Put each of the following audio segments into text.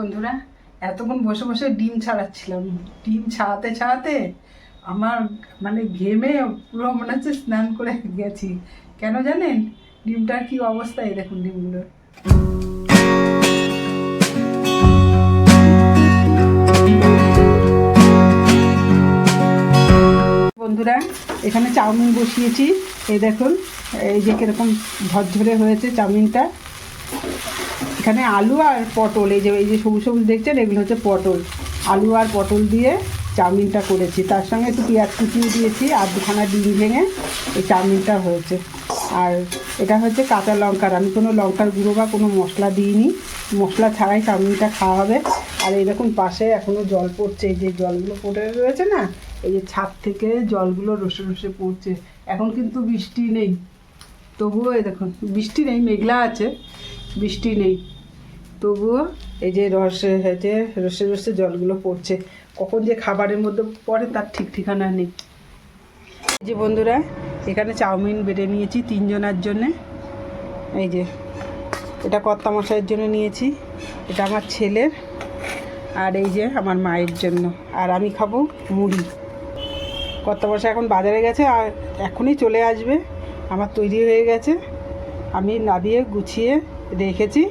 বন্ধুরা, এতক্ষণ বসে বসে ডিম ছাড়াচ্ছিলাম। ডিম ছাড়াতে ছাড়াতে আমার ঘেমে পুরো মনে হচ্ছে স্নান করে গেছি। কেন জানেন? ডিমটার কি অবস্থা, এই দেখুন ডিমগুলো। বন্ধুরা, এখানে চাউমিন বসিয়েছি। এই দেখুন, এই যে কিরকম ঝরঝরে হয়েছে চাউমিনটা। এখানে আলু আর পটল, এই যে সবুজ সবুজ দেখছেন, এগুলো হচ্ছে পটল। আলু আর পটল দিয়ে চাউমিনটা করেছি, তার সঙ্গে একটু পেঁয়াজ কুচিয়ে দিয়েছি আর দুখানা ডিম ভেঙে এই চাউমিনটা হয়েছে। আর এটা হচ্ছে কাঁচা লঙ্কার, আমি কোনো লঙ্কার গুঁড়ো বা কোনো মশলা দিইনি, মশলা ছাড়াই চাউমিনটা খাওয়া হবে। আর এই দেখুন পাশে এখনও জল পড়ছে, এই যে জলগুলো পড়ে রয়েছে না, এই যে ছাদ থেকে জলগুলো রসে রসে পড়ছে। এখন কিন্তু বৃষ্টি নেই, তবুও এই দেখুন বৃষ্টি নেই, মেঘলা আছে, বৃষ্টি নেই, তবুও এই যে রসে রসে জলগুলো পড়ছে। কখন যে খাবারের মধ্যে পড়ে তার ঠিক ঠিকানা নেই। এই যে বন্ধুরা, এখানে চাউমিন বেড়ে নিয়েছি 3 জনের জন্যে। এই যে এটা কর্তামশাইয়ের জন্য নিয়েছি, এটা আমার ছেলের, আর এই যে আমার মায়ের জন্য, আর আমি খাবো মুড়ি। কর্তামশাই এখন বাজারে গেছে, আর এখনই চলে আসবে। আমার তৈরি হয়ে গেছে, আমি নাবিয়ে গুছিয়ে রেখেছি।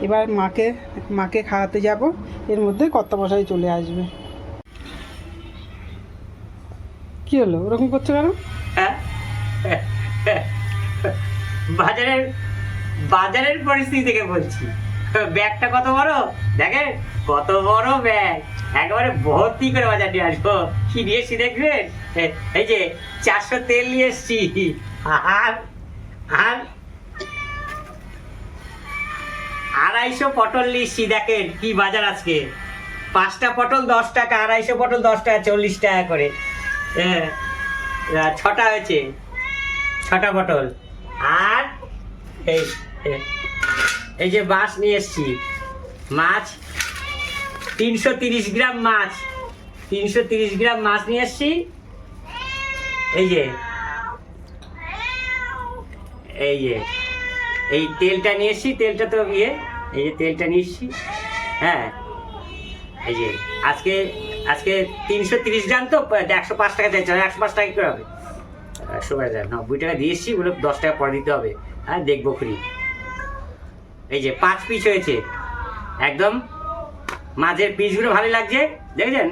এবার মাকে খাওয়াতে যাব, এর মধ্যে কর্তামশাই চলে আসবে। কি হলো ওরকম করছো কেন? বাজারের পরিস্থিতি থেকে বলছি। ব্যাগটা কত বড় দেখেন, কত বড় ব্যাগ, একেবারে ভর্তি করে বাজার নিয়ে আসবো। কি নিয়েছি দেখবেন, এই যে 400 তেল নিয়ে এসছি, আর 250 পটল নিয়েছি। দেখেন কি বাজার আজকে, 5টা পটল 10 টাকা, 250 পটল 10 টাকা, 40 টাকা করে। হ্যাঁ, 6টা হয়েছে, 6টা পটল। আর এই যে মাছ নিয়ে এসছি, মাছ 330 গ্রাম মাছ, 330 গ্রাম মাছ নিয়ে এসছি। এই যে এই তেলটা নিয়ে এসছি, তেলটা তো এই যে তেলটা নিয়ে এসছি। হ্যাঁ, এই যে আজকে 330 গ্রাম তো 105 টাকা দিয়েছে, 105 টাকা কি করে হবে? 90 টাকা দিয়ে এসছি, ওগুলো 10 টাকা পরে দিতে হবে। হ্যাঁ, দেখবো খুঁড়ি। এই যে 5 পিস হয়েছে, একদম মাছের পিসগুলো ভালো লাগছে, দেখেছেন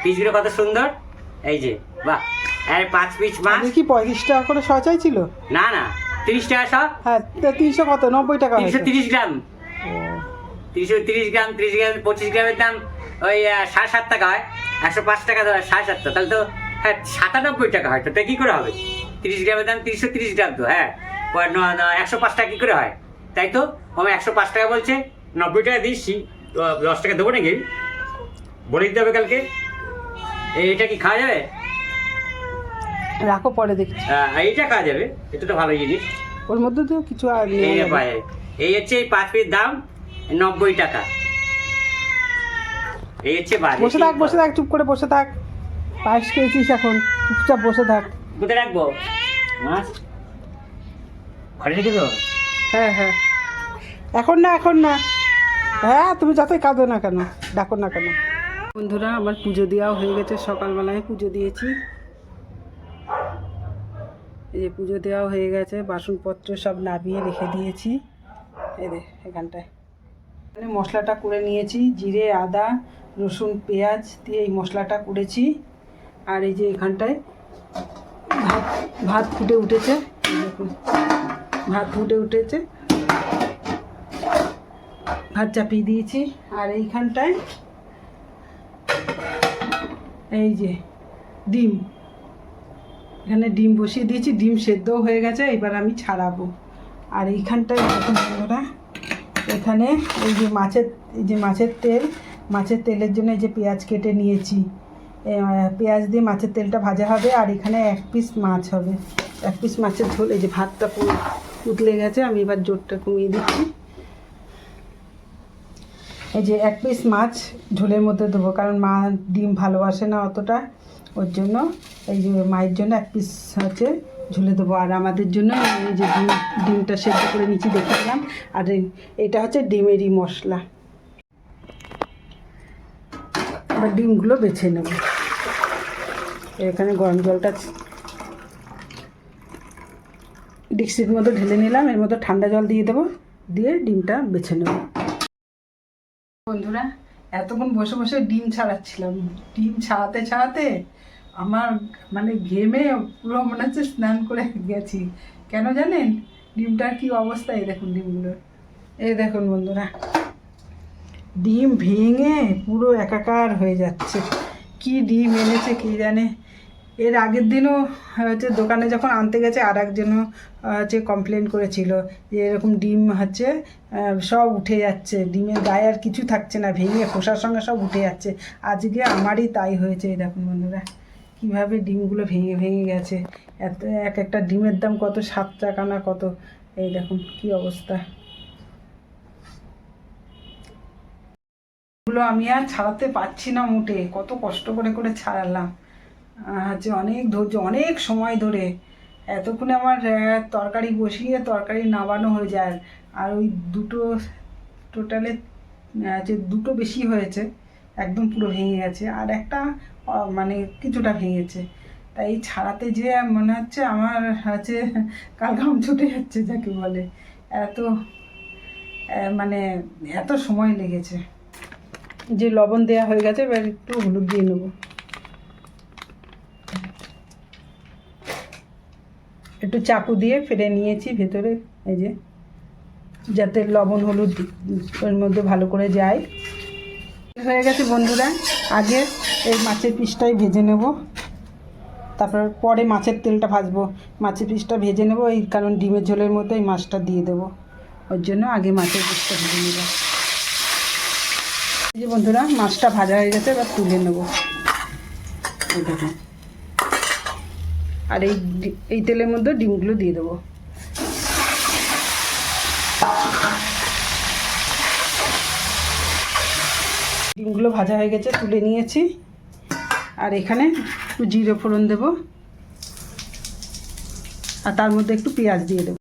পিসগুলো কত সুন্দর। এই যে বাহ, 5 পিস মাছ। কি 35 টাকা করে শ চাইছিল? না না, 30 টাকা সব। হ্যাঁ, 300 কত, 90 টাকা। 330 গ্রাম, 330 গ্রাম, 30 গ্রাম 25 গ্রামের দাম ওই 7.5 টাকা হয়। 105 টাকা 7.5 টাকা, তাহলে তো হ্যাঁ 97 টাকা হয়। তো তাই কী করে হবে? 30 গ্রামের দাম 330 গ্রাম, তো হ্যাঁ 105 টাকা কী করে হয়? তাই তো আমি 105 টাকা বলছে, 90 টাকা দিচ্ছি, 10 টাকা দেবো নাকি? বলে দিতে হবে কালকে। এইটা কি খাওয়া যাবে? রাখো, পরে দেখছি। এইটা খাওয়া যাবে, এটা তো ভালো জিনিস। ওর মধ্যে তো কিছু আর নেই। এই হচ্ছে এই 5 পিস দাম 90 টাকা। এই হচ্ছে বসে থাক, চুপ করে বসে থাক। পায়েস খেয়েছিস, এখন চুপচাপ বসে থাক। কোথায় রাখবো মাছ? ঘরে রেখে দেবো? হ্যাঁ হ্যাঁ, এখন না। হ্যাঁ, তুমি যতই কাঁদো না কেন, ডাকো না কেন। বন্ধুরা, আমার পুজো দেওয়াও হয়ে গেছে, সকালবেলায় পুজো দিয়েছি। এই যে পুজো দেওয়াও হয়ে গেছে, বাসনপত্র সব নামিয়ে রেখে দিয়েছি। এই যে এখানটায় মশলাটা করে নিয়েছি, জিরে, আদা, রসুন, পেঁয়াজ দিয়ে এই মশলাটা করেছি। আর এই যে এখানটায় ভাত ফুটে উঠেছে, দেখুন ভাত ফুটে উঠেছে, ভাত চাপিয়ে দিয়েছি। আর এইখানটায় এই যে ডিম, এখানে ডিম বসিয়ে দিয়েছি, ডিম সেদ্ধও হয়ে গেছে, এবার আমি ছাড়াবো। আর এইখানটায় দেখুন বন্ধুরা, এখানে এই যে মাছের তেলের জন্য এই যে পেঁয়াজ কেটে নিয়েছি, পেঁয়াজ দিয়ে মাছের তেলটা ভাজা হবে। আর এখানে 1 পিস মাছ হবে, 1 পিস মাছের ঝোল। এই যে ভাতটা উতলে গেছে, আমি এবার জোরটা কমিয়ে দিচ্ছি। এই যে 1 পিস মাছ ঝোলের মধ্যে দেবো, কারণ মা ডিম ভালোবাসে না অতটা, ওর জন্য এই যে মায়ের জন্য 1 পিস হচ্ছে ঝুলে দেবো। আর আমাদের জন্য এই যে ডিমটা সেদ্ধ করে নিচে দেখে দিলাম। আর এটা হচ্ছে ডিমেরই মশলা। এবার ডিমগুলো বেছে নেব। এখানে গরম জলটা ডিক্সির মধ্যে ঢেলে নিলাম, এর মধ্যে ঠান্ডা জল দিয়ে দেবো, দিয়ে ডিমটা বেছে নেব। বন্ধুরা, এতক্ষণ বসে বসে ডিম ছাড়াচ্ছিলাম, ডিম ছাড়াতে ছাড়াতে আমার মানে ঘেমে পুরো মনে হচ্ছে স্নান করে গেছি। কেন জানেন? ডিমটার কি অবস্থা, এই দেখুন ডিমগুলো, এই দেখুন বন্ধুরা, ডিম ভেঙে পুরো একাকার হয়ে যাচ্ছে। কি ডিম এনেছে কি জানে। এর আগের দিনও হচ্ছে দোকানে যখন আনতে গেছে আর একজনও হচ্ছে কমপ্লেন করেছিল যে এরকম ডিম হচ্ছে সব উঠে যাচ্ছে, ডিমের গায়ে আর কিছু থাকছে না, ভেঙে খোসার সঙ্গে সব উঠে যাচ্ছে। আজকে আমারই তাই হয়েছে। এই দেখুন বন্ধুরা, কীভাবে ডিমগুলো ভেঙে ভেঙে গেছে। এত এক একটা ডিমের দাম কত, 7 টাকা না কত। এই দেখুন কি অবস্থা। এগুলো আমি আর ছাড়াতে পারছি না মোটে, কত কষ্ট করে করে ছাড়ালাম। হচ্ছে অনেক ধৈর্য, অনেক সময় ধরে। এতক্ষণে আমার তরকারি বসিয়ে তরকারি নামানো হয়ে যায়। আর ওই দুটো টোটালে যে দুটো বেশি হয়েছে, একদম পুরো ভেঙে গেছে, আর একটা মানে কিছুটা ভেঙেছে। তাই এই ছাড়াতে যে মনে হচ্ছে আমার হচ্ছে কাল ঘাম ছুটে যাচ্ছে যাকে বলে। এত মানে এত সময় লেগেছে। যে লবণ দেওয়া হয়ে গেছে, এবার একটু হলুদ দিয়ে নেবো। একটু চাকু দিয়ে ফেলে নিয়েছি ভেতরে, এই যে, যাতে লবণ হলুদ ওর মধ্যে ভালো করে যায়। হয়ে গেছে বন্ধুরা। আগে এই মাছের পিসটাই ভেজে নেব, তারপর পরে মাছের তেলটা ভাজবো। মাছের পিসটা ভেজে নেব, এই কারণ ডিমের ঝোলের মধ্যে এই মাছটা দিয়ে দেবো, ওর জন্য আগে মাছের পিসটা ভেজে নেব। এই যে বন্ধুরা, মাছটা ভাজা হয়ে গেছে, এবার তুলে নেব। এই দেখুন, আর এই তেলের মধ্যে ডিমগুলো দিয়ে দেবো। ডিমগুলো ভাজা হয়ে গেছে, তুলে নিয়েছি। আর এখানে একটু জিরে ফোড়ন দেবো, আর তার মধ্যে একটু পেঁয়াজ দিয়ে দেবো।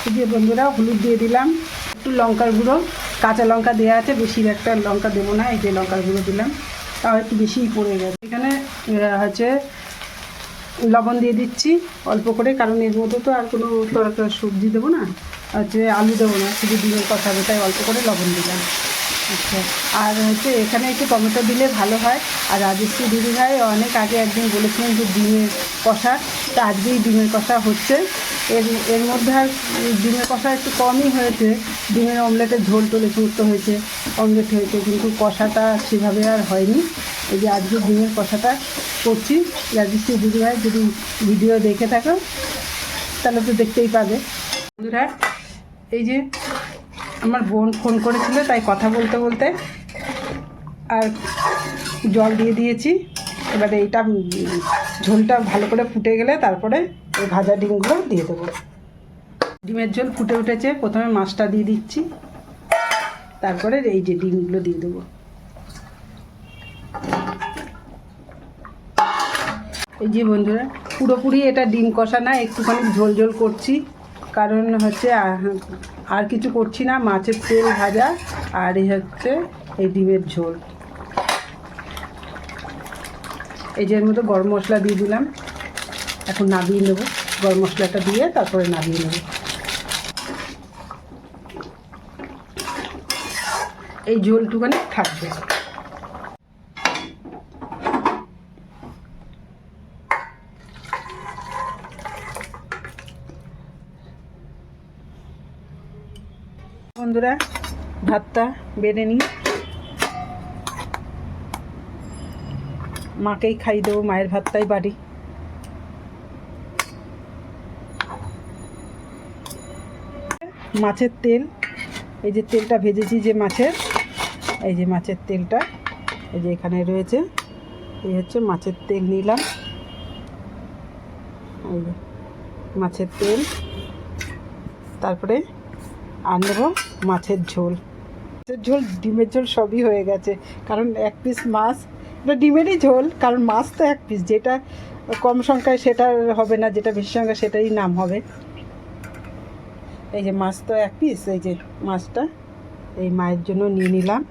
এই যে বন্ধুরা, হলুদ দিয়ে দিলাম, একটু লঙ্কার গুঁড়ো, কাঁচা লঙ্কা দেওয়া আছে, বেশি একটা লঙ্কা দেবো না। এই যে লঙ্কার গুঁড়ো দিলাম, তাও একটু বেশিই পড়ে গেছে। এখানে হচ্ছে লবণ দিয়ে দিচ্ছি অল্প করে, কারণ এর মধ্যে তো আর কোনো তরকারি সবজি দেবো না, হচ্ছে আলু দেবো না, শুধু ডিমের কথা হবে, তাই অল্প করে লবণ দিলাম। আচ্ছা, আর হচ্ছে এখানে একটু টমেটো দিলে ভালো হয়। আর রাজশ্রী দিদিভাই অনেক আগে একদিন বলেছিলেন যে ডিমের কষা, তা আজকেই ডিমের কষা হচ্ছে। এর মধ্যে আর ডিমের কষা একটু কমই হয়েছে, ডিমের অমলেটের ঝোল টোলে চুরতে হয়েছে, অমলেট হয়েছে, কিন্তু কষাটা সেভাবে আর হয়নি। এই যে আজকে ডিমের কষাটা করছি। রাজশ্রী দিদিভাই যদি ভিডিও দেখে থাকো তাহলে তো দেখতেই পাবে। বন্ধুরা, এই যে আমার বোন ফোন করেছিল, তাই কথা বলতে বলতে আর জল দিয়ে দিয়েছি। এবারে এইটা ঝোলটা ভালো করে ফুটে গেলে তারপরে এই ভাজা ডিমগুলো দিয়ে দেবো। ডিমের ঝোল ফুটে উঠেছে, প্রথমে মাছটা দিয়ে দিচ্ছি, তারপরে এই যে ডিমগুলো দিয়ে দেবো। এই যে বন্ধুরা, পুরোপুরি এটা ডিম কষা না, একটুখানি ঝোল ঝোল করছি, কারণ হচ্ছে আর কিছু করছি না। মাছের তেল ভাজা আর এই হচ্ছে এই ডিমের ঝোল। এই যে এর মধ্যে গরম মশলা দিয়ে দিলাম, এখন নামিয়ে নেব। গরম মশলাটা দিয়ে তারপরে নামিয়ে নেব। এই ঝোলটুখানি থাকবে। বন্ধুরা, ভাতটা বেড়ে নিই, মাকেই খাই দেবো, মায়ের ভাতটাই বাড়ি। মাছের তেল, এই যে তেলটা ভেজেছি যে মাছের, এই যে মাছের তেলটা এই যে এখানে রয়েছে, এই হচ্ছে মাছের তেল নিলাম। এই যে মাছের তেল, তারপরে আর নেব মাছের ঝোল। মাছের ঝোল, ডিমের ঝোল সবই হয়ে গেছে, কারণ এক পিস মাছ, এটা ডিমেরই ঝোল, কারণ মাছ তো এক পিস, যেটা কম সংখ্যায় সেটা হবে না, যেটা বেশি সংখ্যা সেটাই নাম হবে। এই যে মাছ তো এক পিস, এই যে মাছটা এই মায়ের জন্য নিয়ে নিলাম।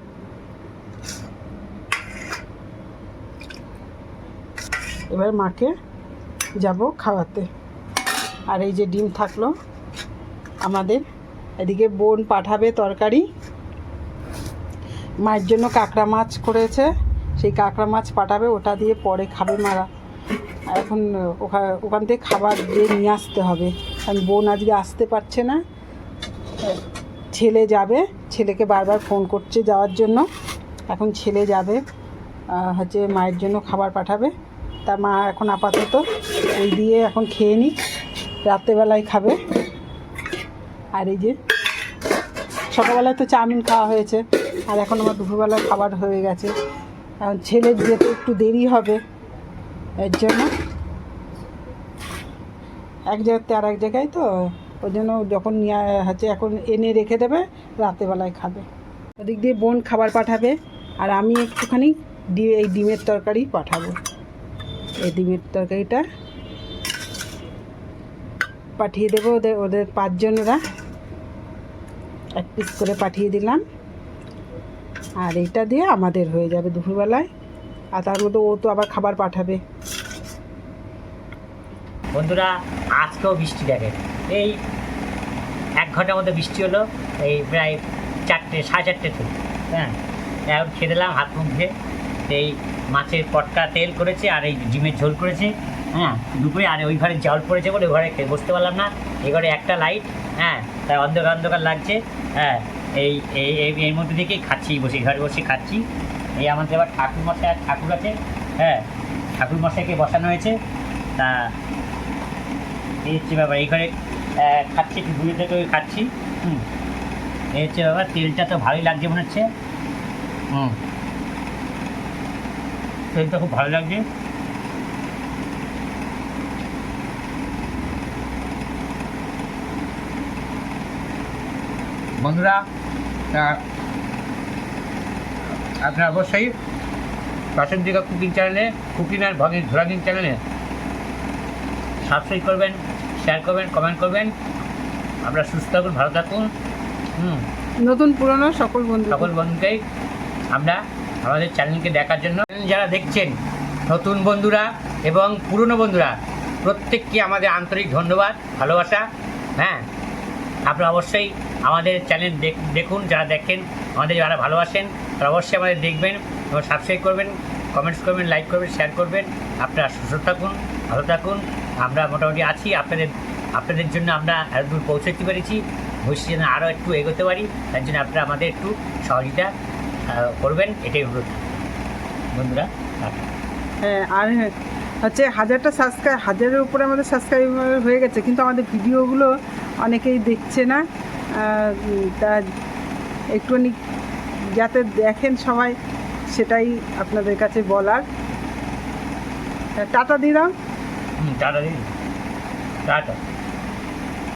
এবার মাকে যাব খাওয়াতে। আর এই যে ডিম থাকলো আমাদের, এদিকে বোন পাঠাবে তরকারি, মায়ের জন্য কাঁকড়া মাছ করেছে, সেই কাঁকড়া মাছ পাঠাবে, ওটা দিয়ে পরে খাবে মারা। এখন ওখান থেকে খাবার দিয়ে নিয়ে আসতে হবে, কারণ বোন আজকে আসতে পারছে না। ছেলে যাবে, ছেলেকে বারবার ফোন করছে যাওয়ার জন্য। এখন ছেলে যাবে, হচ্ছে মায়ের জন্য খাবার পাঠাবে। তা মা এখন আপাতত এই দিয়ে এখন খেয়ে নিক, রাত্রেবেলায় খাবে। আর এই যে সকালবেলায় তো চাউমিন খাওয়া হয়েছে, আর এখন আমার দুপুরবেলার খাবার হয়ে গেছে। এখন ছেলের যেতে একটু দেরি হবে, এর জন্য এক জায়গাতে আর এক জায়গায়, তো ওই জন্য যখন নিয়ে হচ্ছে এখন এনে রেখে দেবে, রাত্রেবেলায় খাবে। ওদিক দিয়ে বোন খাবার পাঠাবে, আর আমি একটুখানি এই ডিমের তরকারি পাঠাবো। এই ডিমের তরকারিটা পাঠিয়ে দেবো ওদের 5 জনেরা, 1 পিস করে পাঠিয়ে দিলাম। আর এইটা দিয়ে আমাদের হয়ে যাবে দুপুরবেলায়। আর তার মধ্যে ও তো আবার খাবার পাঠাবে। বন্ধুরা, আজকেও বৃষ্টি দেখে, এই 1 ঘন্টার মধ্যে বৃষ্টি হলো, এই প্রায় 4টে 4:30 থেকে। হ্যাঁ, এখন খেয়ে দিলাম হাত মুখ ধুয়ে। এই মাছের পটকা তেল করেছে, আর এই ডিমের ঝোল করেছে। হ্যাঁ, দুপুরে। আর ওই ঘরে জল পড়েছে বলে ওই ঘরে বসতে পারলাম না। এই ঘরে একটা লাইট, হ্যাঁ, তাই অন্ধকার অন্ধকার লাগছে। হ্যাঁ, এর মধ্যে থেকেই খাচ্ছি, বসে ঘরে বসে খাচ্ছি। এই আমাদের আবার ঠাকুরমশাই আর ঠাকুর আছে। হ্যাঁ, ঠাকুরমশাইকে বসানো হয়েছে। তা এই হচ্ছে ব্যাপার, এই ঘরে খাচ্ছি, একটু দূরে থেকে খাচ্ছি। এই হচ্ছে ব্যাপার। তেলটা তো ভালোই লাগছে মনে হচ্ছে। তেলটা খুব ভালো লাগছে। বন্ধুরা, আপনারা অবশ্যই বাসন্তিকা কুকিং চ্যানেলে, কুকিং আর ভ্লগিং চ্যানেলে সাবস্ক্রাইব করবেন, শেয়ার করবেন, কমেন্ট করবেন। আপনারা সুস্থ থাকুন, ভালো থাকুন। নতুন পুরনো সকল বন্ধুকেই আমরা আমাদের চ্যানেলকে দেখার জন্য, যারা দেখছেন নতুন বন্ধুরা এবং পুরনো বন্ধুরা, প্রত্যেককে আমাদের আন্তরিক ধন্যবাদ, ভালোবাসা। হ্যাঁ, আপনারা অবশ্যই আমাদের চ্যানেল দেখুন, যারা দেখেন, আমাদের যারা ভালোবাসেন তারা অবশ্যই আমাদের দেখবেন এবং সাবস্ক্রাইব করবেন, কমেন্টস করবেন, লাইক করবেন, শেয়ার করবেন। আপনারা সুস্থ থাকুন, ভালো থাকুন। আমরা মোটামুটি আছি, আপনাদের জন্য আমরা এত দূর পৌঁছতে পেরেছি। ভবিষ্যতে যেন আরও একটু এগোতে পারি, তার জন্য আপনারা আমাদের একটু সহযোগিতা করবেন, এটাই অনুরোধ বন্ধুরা। হ্যাঁ, আর হচ্ছে 1000 উপরে আমাদের সাবস্ক্রাইবার হয়ে গেছে, কিন্তু আমাদের ভিডিওগুলো অনেকেই দেখছে না। তা একটুখানি যাতে দেখেন সবাই, সেটাই আপনাদের কাছে বলার। টাটা দিলাম। টাটা দিন, টাটা।